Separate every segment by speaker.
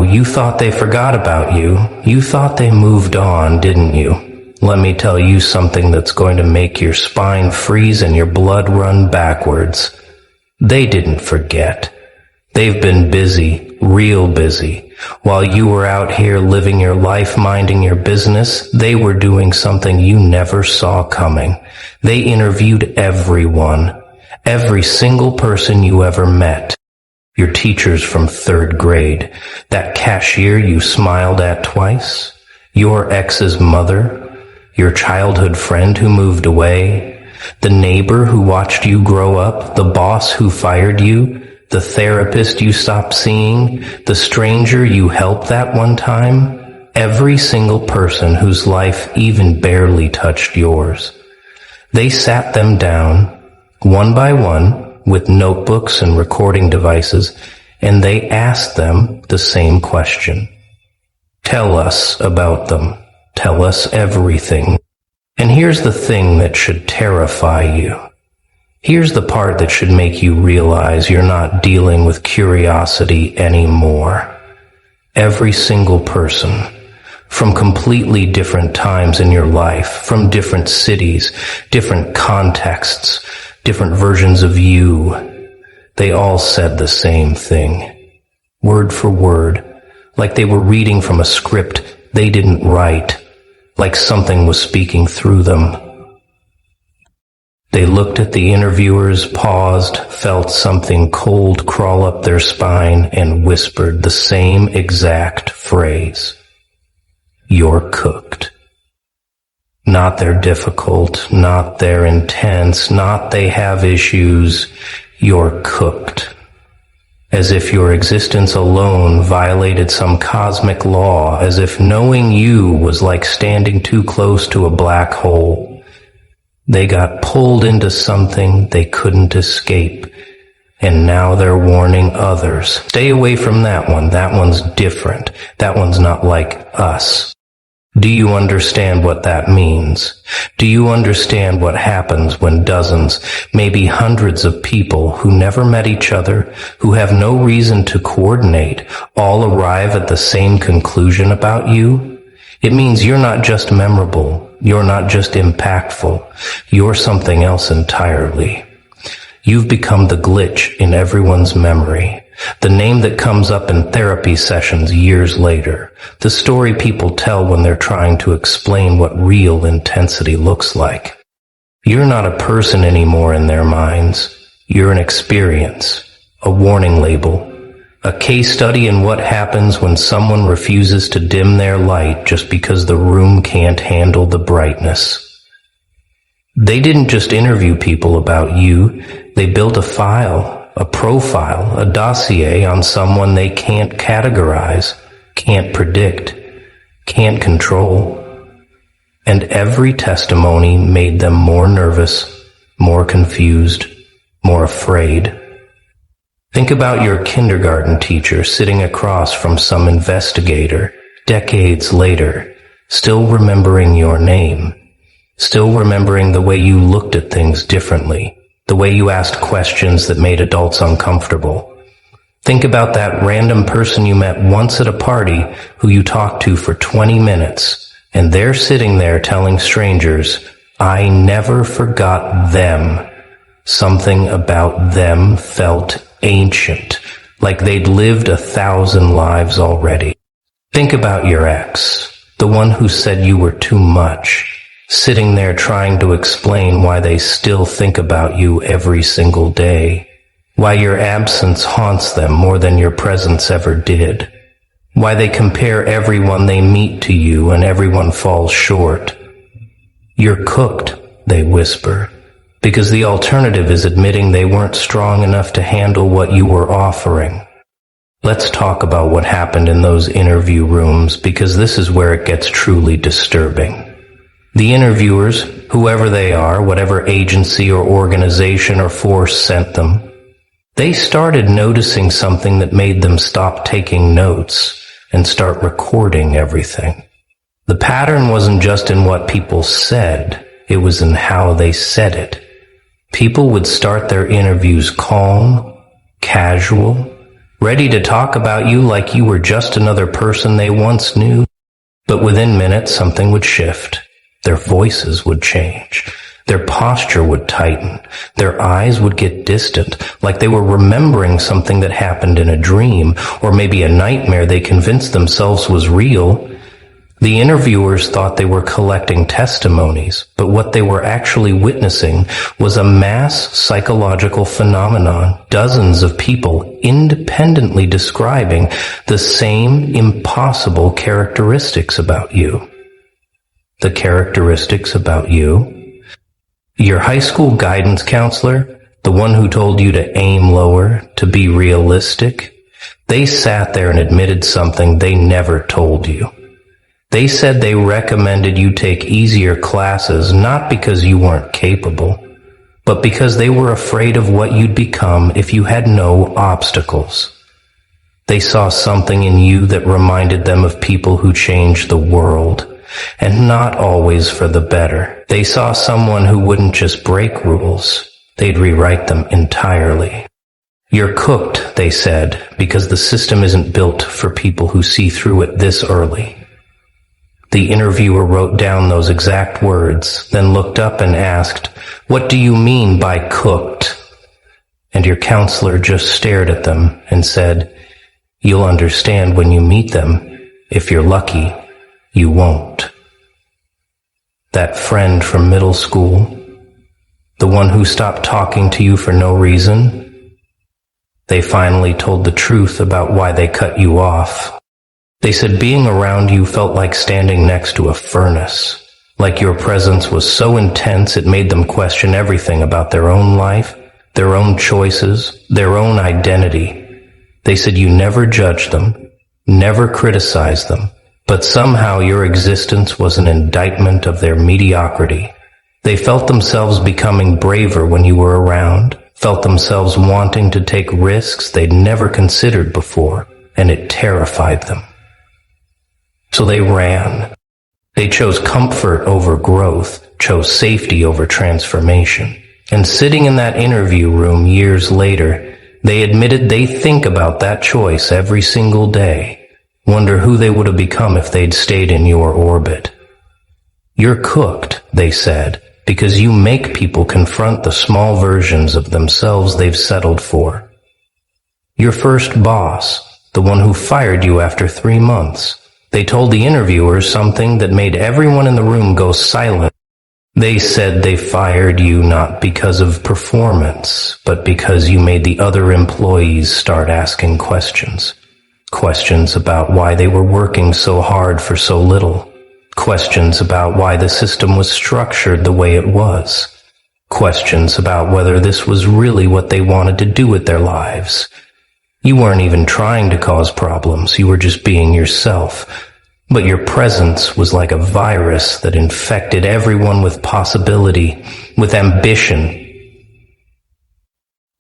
Speaker 1: you thought they forgot about you. You thought they moved on, didn't you? Let me tell you something that's going to make your spine freeze and your blood run backwards. They didn't forget. They've been busy, real busy. While you were out here living your life, minding your business, they were doing something you never saw coming. They interviewed everyone, every single person you ever met. Your teachers from 3rd grade, that cashier you smiled at twice, your ex's mother, your childhood friend who moved away, the neighbor who watched you grow up, the boss who fired you, the therapist you stopped seeing, the stranger you helped that one time, every single person whose life even barely touched yours. They sat them down, one by one, with notebooks and recording devices, and they asked them the same question. Tell us about them. Tell us everything. And here's the thing that should terrify you. Here's the part that should make you realize you're not dealing with curiosity anymore. Every single person, from completely different times in your life, from different cities, different contexts, different versions of you, they all said the same thing, word for word, like they were reading from a script they didn't write, like something was speaking through them. They looked at the interviewers, paused, felt something cold crawl up their spine, and whispered the same exact phrase. You're cooked. Not they're difficult, not they're intense, not they have issues. You're cooked. As if your existence alone violated some cosmic law, as if knowing you was like standing too close to a black hole. They got pulled into something they couldn't escape, and now they're warning others. Stay away from that one. That one's different. That one's not like us. Do you understand what that means? Do you understand what happens when dozens, maybe hundreds of people who never met each other, who have no reason to coordinate, all arrive at the same conclusion about you? It means you're not just memorable. You're not just impactful. You're something else entirely. You've become the glitch in everyone's memory, the name that comes up in therapy sessions years later, the story people tell when they're trying to explain what real intensity looks like. You're not a person anymore in their minds. You're an experience, a warning label, a case study in what happens when someone refuses to dim their light just because the room can't handle the brightness. They didn't just interview people about you. They built a file, a profile, a dossier on someone they can't categorize, can't predict, can't control. And every testimony made them more nervous, more confused, more afraid. Think about your kindergarten teacher sitting across from some investigator, decades later, still remembering your name, still remembering the way you looked at things differently, the way you asked questions that made adults uncomfortable. Think about that random person you met once at a party who you talked to for 20 minutes, and they're sitting there telling strangers, I never forgot them. Something about them felt ancient, like they'd lived 1,000 lives already. Think about your ex, the one who said you were too much, sitting there trying to explain why they still think about you every single day, why your absence haunts them more than your presence ever did, why they compare everyone they meet to you and everyone falls short. You're cooked, they whisper. Because the alternative is admitting they weren't strong enough to handle what you were offering. Let's talk about what happened in those interview rooms, because this is where it gets truly disturbing. The interviewers, whoever they are, whatever agency or organization or force sent them, they started noticing something that made them stop taking notes and start recording everything. The pattern wasn't just in what people said, it was in how they said it. People would start their interviews calm, casual, ready to talk about you like you were just another person they once knew. But within minutes, something would shift. Their voices would change. Their posture would tighten. Their eyes would get distant, like they were remembering something that happened in a dream, or maybe a nightmare they convinced themselves was real. The interviewers thought they were collecting testimonies, but what they were actually witnessing was a mass psychological phenomenon, dozens of people independently describing the same impossible characteristics about you. The characteristics about you? Your high school guidance counselor, the one who told you to aim lower, to be realistic, they sat there and admitted something they never told you. They said they recommended you take easier classes not because you weren't capable, but because they were afraid of what you'd become if you had no obstacles. They saw something in you that reminded them of people who changed the world, and not always for the better. They saw someone who wouldn't just break rules, they'd rewrite them entirely. You're cooked, they said, because the system isn't built for people who see through it this early. The interviewer wrote down those exact words, then looked up and asked, "What do you mean by cooked?" And your counselor just stared at them and said, "You'll understand when you meet them. If you're lucky, you won't." That friend from middle school, the one who stopped talking to you for no reason, they finally told the truth about why they cut you off. They said being around you felt like standing next to a furnace, like your presence was so intense it made them question everything about their own life, their own choices, their own identity. They said you never judged them, never criticized them, but somehow your existence was an indictment of their mediocrity. They felt themselves becoming braver when you were around, felt themselves wanting to take risks they'd never considered before, and it terrified them. So they ran. They chose comfort over growth, chose safety over transformation. And sitting in that interview room years later, they admitted they think about that choice every single day. Wonder who they would have become if they'd stayed in your orbit. You're cooked, they said, because you make people confront the small versions of themselves they've settled for. Your first boss, the one who fired you after 3 months, they told the interviewers something that made everyone in the room go silent. They said they fired you not because of performance, but because you made the other employees start asking questions. Questions about why they were working so hard for so little. Questions about why the system was structured the way it was. Questions about whether this was really what they wanted to do with their lives. You weren't even trying to cause problems, you were just being yourself. But your presence was like a virus that infected everyone with possibility, with ambition,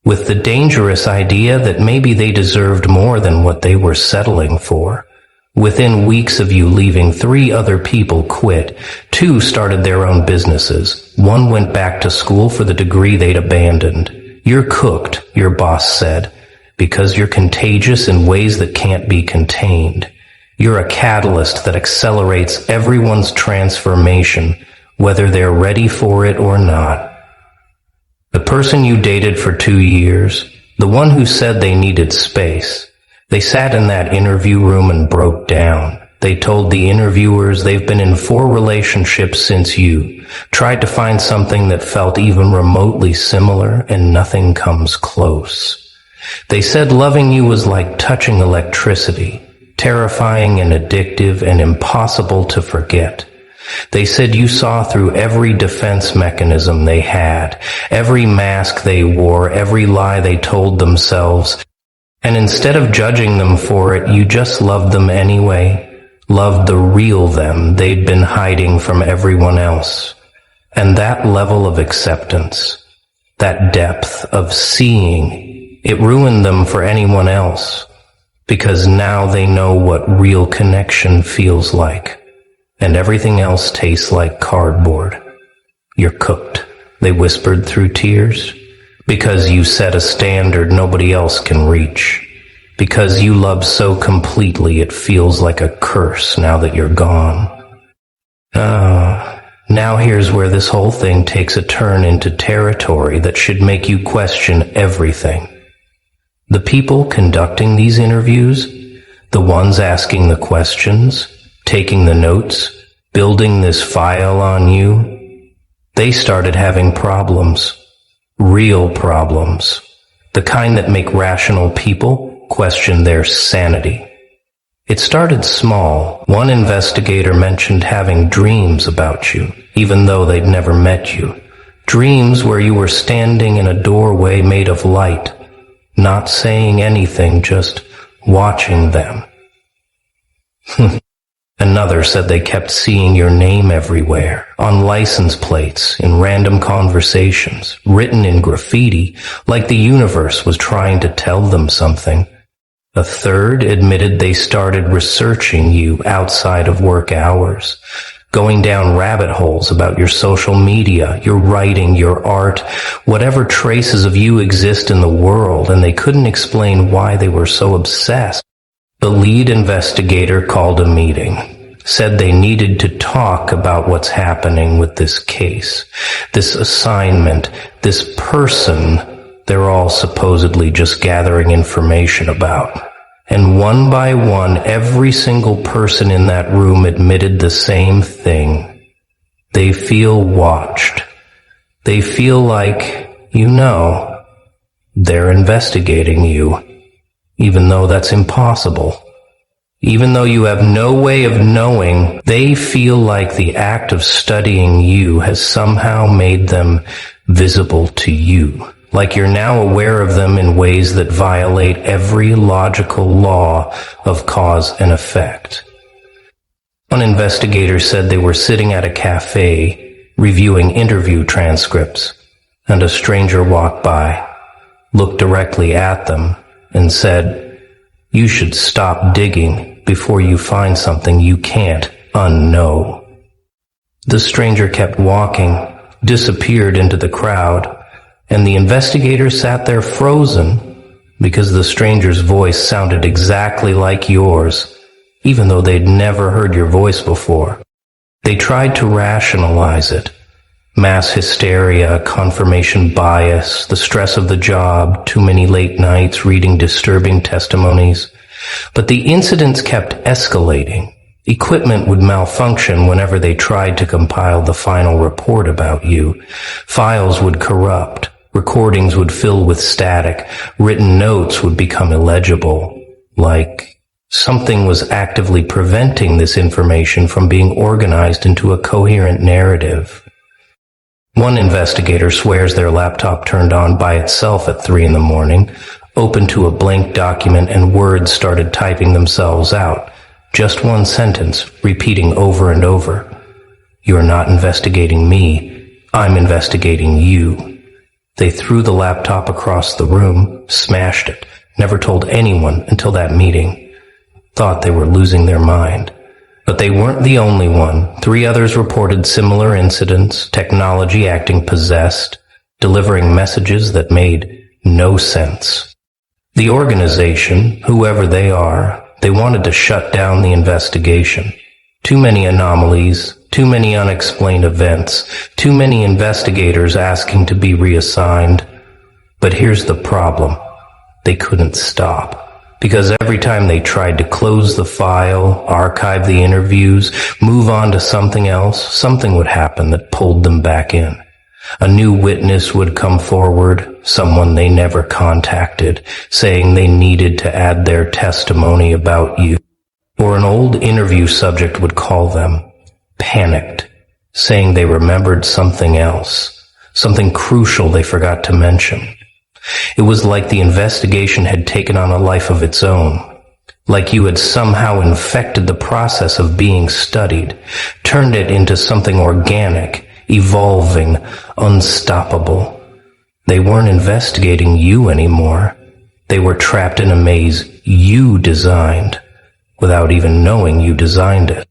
Speaker 1: with the dangerous idea that maybe they deserved more than what they were settling for. Within weeks of you leaving, 3 other people quit. 2 started their own businesses. 1 went back to school for the degree they'd abandoned. You're cooked, your boss said, because you're contagious in ways that can't be contained. You're a catalyst that accelerates everyone's transformation, whether they're ready for it or not. The person you dated for 2 years, the one who said they needed space, they sat in that interview room and broke down. They told the interviewers they've been in 4 relationships since you, tried to find something that felt even remotely similar, and nothing comes close. They said loving you was like touching electricity, terrifying and addictive and impossible to forget. They said you saw through every defense mechanism they had, every mask they wore, every lie they told themselves, and instead of judging them for it, you just loved them anyway, loved the real them they'd been hiding from everyone else. And that level of acceptance, that depth of seeing, it ruined them for anyone else, because now they know what real connection feels like, and everything else tastes like cardboard. You're cooked, they whispered through tears, because you set a standard nobody else can reach, Because you love so completely it feels like a curse now that you're gone. Now here's where this whole thing takes a turn into territory that should make you question everything. The people conducting these interviews, the ones asking the questions, taking the notes, building this file on you, they started having problems. Real problems. The kind that make rational people question their sanity. It started small. One investigator mentioned having dreams about you, even though they'd never met you. Dreams where you were standing in a doorway made of light, not saying anything, just watching them. Another said they kept seeing your name everywhere, on license plates, in random conversations, written in graffiti, like the universe was trying to tell them something. A third admitted they started researching you outside of work hours, going down rabbit holes about your social media, your writing, your art, whatever traces of you exist in the world, and they couldn't explain why they were so obsessed. The lead investigator called a meeting, said they needed to talk about what's happening with this case, this assignment, this person they're all supposedly just gathering information about. And one by one, every single person in that room admitted the same thing. They feel watched. They feel like, they're investigating you. Even though that's impossible. Even though you have no way of knowing, they feel like the act of studying you has somehow made them visible to you. Like you're now aware of them in ways that violate every logical law of cause and effect. One investigator said they were sitting at a cafe, reviewing interview transcripts, and a stranger walked by, looked directly at them, and said, "You should stop digging before you find something you can't unknow." The stranger kept walking, disappeared into the crowd, and the investigator sat there frozen because the stranger's voice sounded exactly like yours, even though they'd never heard your voice before. They tried to rationalize it. Mass hysteria, confirmation bias, the stress of the job, too many late nights reading disturbing testimonies. But the incidents kept escalating. Equipment would malfunction whenever they tried to compile the final report about you. Files would corrupt. Recordings would fill with static. Written notes would become illegible. Like something was actively preventing this information from being organized into a coherent narrative. One investigator swears their laptop turned on by itself at 3 a.m, opened to a blank document, and words started typing themselves out. Just one sentence, repeating over and over. "You're not investigating me. I'm investigating you." They threw the laptop across the room, smashed it, never told anyone until that meeting. Thought they were losing their mind. But they weren't the only one. 3 others reported similar incidents, technology acting possessed, delivering messages that made no sense. The organization, whoever they are, they wanted to shut down the investigation. Too many anomalies, too many unexplained events, too many investigators asking to be reassigned. But here's the problem. They couldn't stop. Because every time they tried to close the file, archive the interviews, move on to something else, something would happen that pulled them back in. A new witness would come forward, someone they never contacted, saying they needed to add their testimony about you. Or an old interview subject would call them, panicked, saying they remembered something else, something crucial they forgot to mention. It was like the investigation had taken on a life of its own, like you had somehow infected the process of being studied, turned it into something organic, evolving, unstoppable. They weren't investigating you anymore. They were trapped in a maze you designed, without even knowing you designed it.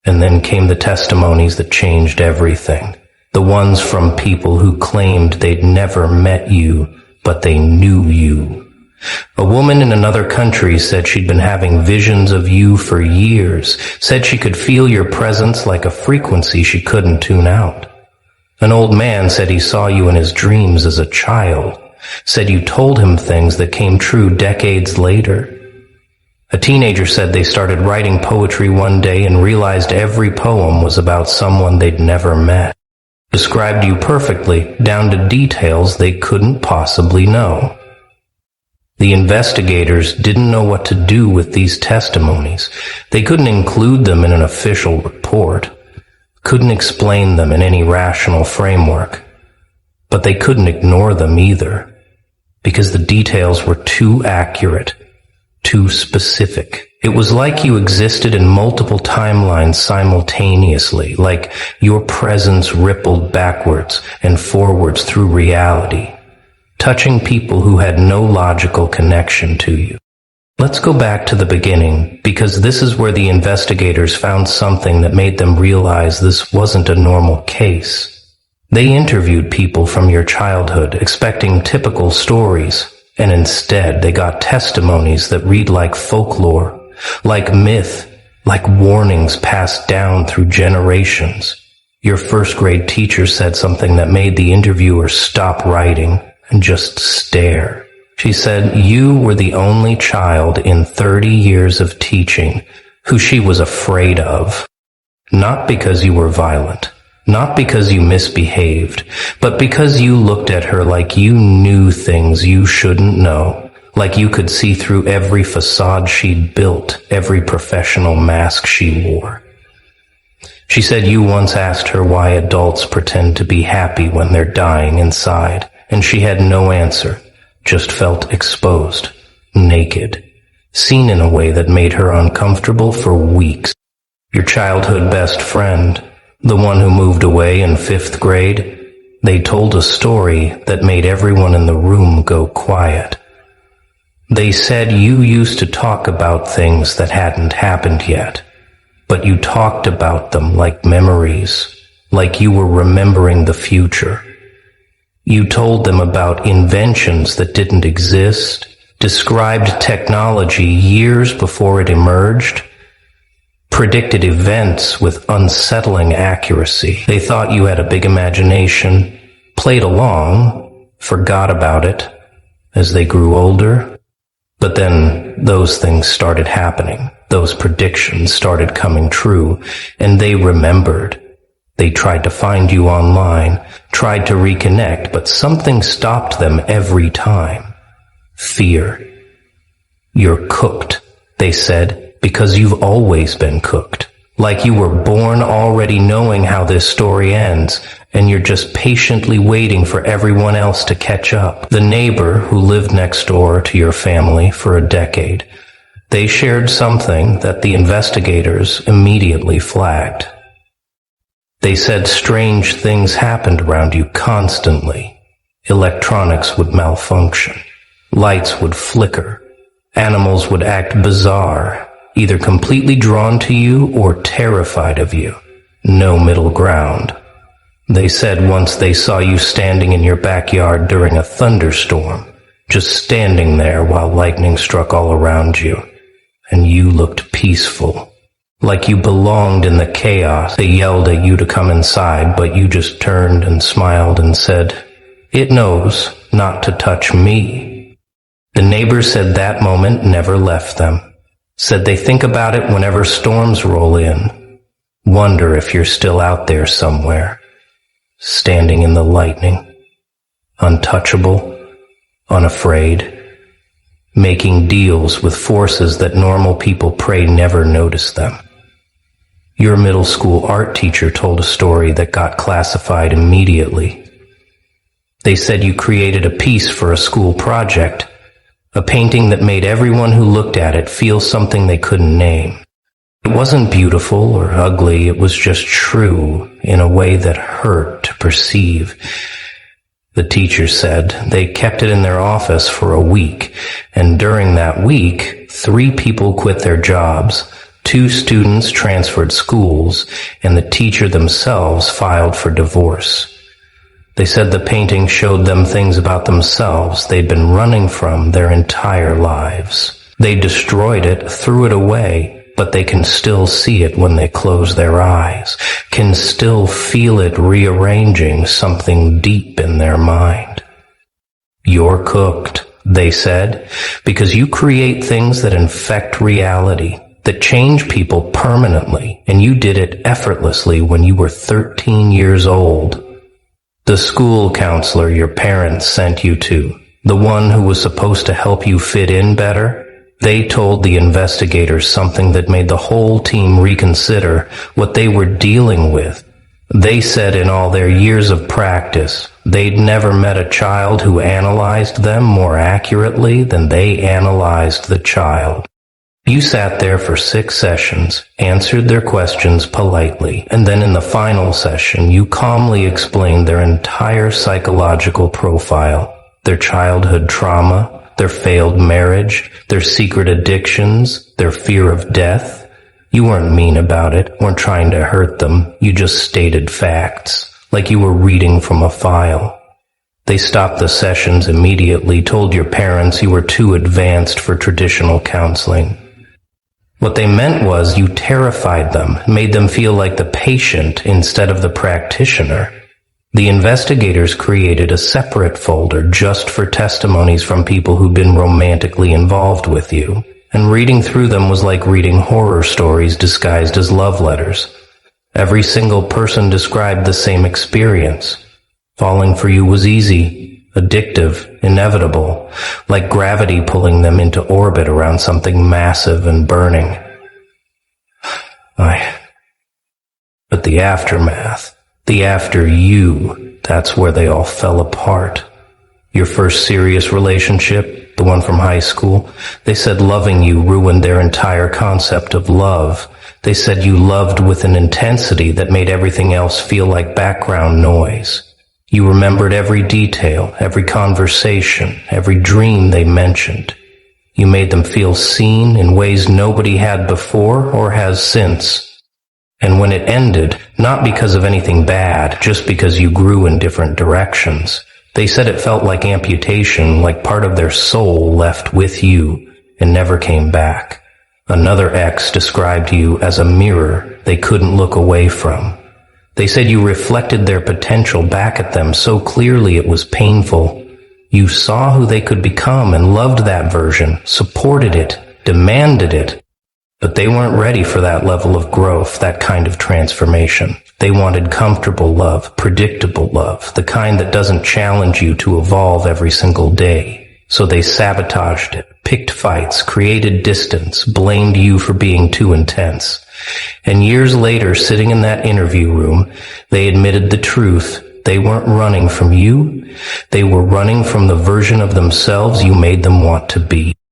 Speaker 1: And then came the testimonies that changed everything. The ones from people who claimed they'd never met you, but they knew you. A woman in another country said she'd been having visions of you for years, said she could feel your presence like a frequency she couldn't tune out. An old man said he saw you in his dreams as a child, said you told him things that came true decades later. A teenager said they started writing poetry one day and realized every poem was about someone they'd never met. Described you perfectly, down to details they couldn't possibly know. The investigators didn't know what to do with these testimonies. They couldn't include them in an official report, couldn't explain them in any rational framework, but they couldn't ignore them either, because the details were too accurate, too specific. It was like you existed in multiple timelines simultaneously, like your presence rippled backwards and forwards through reality, touching people who had no logical connection to you. Let's go back to the beginning, because this is where the investigators found something that made them realize this wasn't a normal case. They interviewed people from your childhood, expecting typical stories, and instead they got testimonies that read like folklore, like myth, like warnings passed down through generations. Your first grade teacher said something that made the interviewer stop writing and just stare. She said you were the only child in 30 years of teaching who she was afraid of. Not because you were violent, not because you misbehaved, but because you looked at her like you knew things you shouldn't know, like you could see through every facade she'd built, every professional mask she wore. She said you once asked her why adults pretend to be happy when they're dying inside, and she had no answer, just felt exposed, naked, seen in a way that made her uncomfortable for weeks. Your childhood best friend, the one who moved away in 5th grade, they told a story that made everyone in the room go quiet. They said you used to talk about things that hadn't happened yet, but you talked about them like memories, like you were remembering the future. You told them about inventions that didn't exist, described technology years before it emerged, predicted events with unsettling accuracy. They thought you had a big imagination, played along, forgot about it as they grew older. But then those things started happening. Those predictions started coming true, and they remembered. They tried to find you online, tried to reconnect, but something stopped them every time. Fear. You're cooked, they said, because you've always been cooked. Like you were born already knowing how this story ends, and you're just patiently waiting for everyone else to catch up. The neighbor who lived next door to your family for a decade, they shared something that the investigators immediately flagged. They said strange things happened around you constantly. Electronics would malfunction. Lights would flicker. Animals would act bizarre, either completely drawn to you or terrified of you. No middle ground. They said once they saw you standing in your backyard during a thunderstorm, just standing there while lightning struck all around you, and you looked peaceful. Like you belonged in the chaos. They yelled at you to come inside, but you just turned and smiled and said, "It knows not to touch me." The neighbors said that moment never left them. Said they think about it whenever storms roll in. Wonder if you're still out there somewhere, standing in the lightning, untouchable, unafraid, making deals with forces that normal people pray never notice them. Your middle school art teacher told a story that got classified immediately. They said you created a piece for a school project, a painting that made everyone who looked at it feel something they couldn't name. It wasn't beautiful or ugly, it was just true in a way that hurt to perceive. The teacher said they kept it in their office for a week, and during that week, 3 people quit their jobs, 2 students transferred schools, and the teacher themselves filed for divorce. They said the painting showed them things about themselves they'd been running from their entire lives. They destroyed it, threw it away, but they can still see it when they close their eyes, can still feel it rearranging something deep in their mind. You're cooked, they said, because you create things that infect reality, that change people permanently, and you did it effortlessly when you were 13 years old. The school counselor your parents sent you to, the one who was supposed to help you fit in better, they told the investigators something that made the whole team reconsider what they were dealing with. They said in all their years of practice, they'd never met a child who analyzed them more accurately than they analyzed the child. You sat there for 6 sessions, answered their questions politely, and then in the final session you calmly explained their entire psychological profile, their childhood trauma, their failed marriage, their secret addictions, their fear of death. You weren't mean about it, weren't trying to hurt them, you just stated facts, like you were reading from a file. They stopped the sessions immediately, told your parents you were too advanced for traditional counseling. What they meant was you terrified them, made them feel like the patient instead of the practitioner. The investigators created a separate folder just for testimonies from people who'd been romantically involved with you, and reading through them was like reading horror stories disguised as love letters. Every single person described the same experience. Falling for you was easy, addictive, inevitable, like gravity pulling them into orbit around something massive and burning. But the aftermath, the after you, that's where they all fell apart. Your first serious relationship, the one from high school, they said loving you ruined their entire concept of love. They said you loved with an intensity that made everything else feel like background noise. You remembered every detail, every conversation, every dream they mentioned. You made them feel seen in ways nobody had before or has since. And when it ended, not because of anything bad, just because you grew in different directions, they said it felt like amputation, like part of their soul left with you and never came back. Another ex described you as a mirror they couldn't look away from. They said you reflected their potential back at them so clearly it was painful. You saw who they could become and loved that version, supported it, demanded it. But they weren't ready for that level of growth, that kind of transformation. They wanted comfortable love, predictable love, the kind that doesn't challenge you to evolve every single day. So they sabotaged it, picked fights, created distance, blamed you for being too intense. And years later, sitting in that interview room, they admitted the truth. They weren't running from you. They were running from the version of themselves you made them want to be.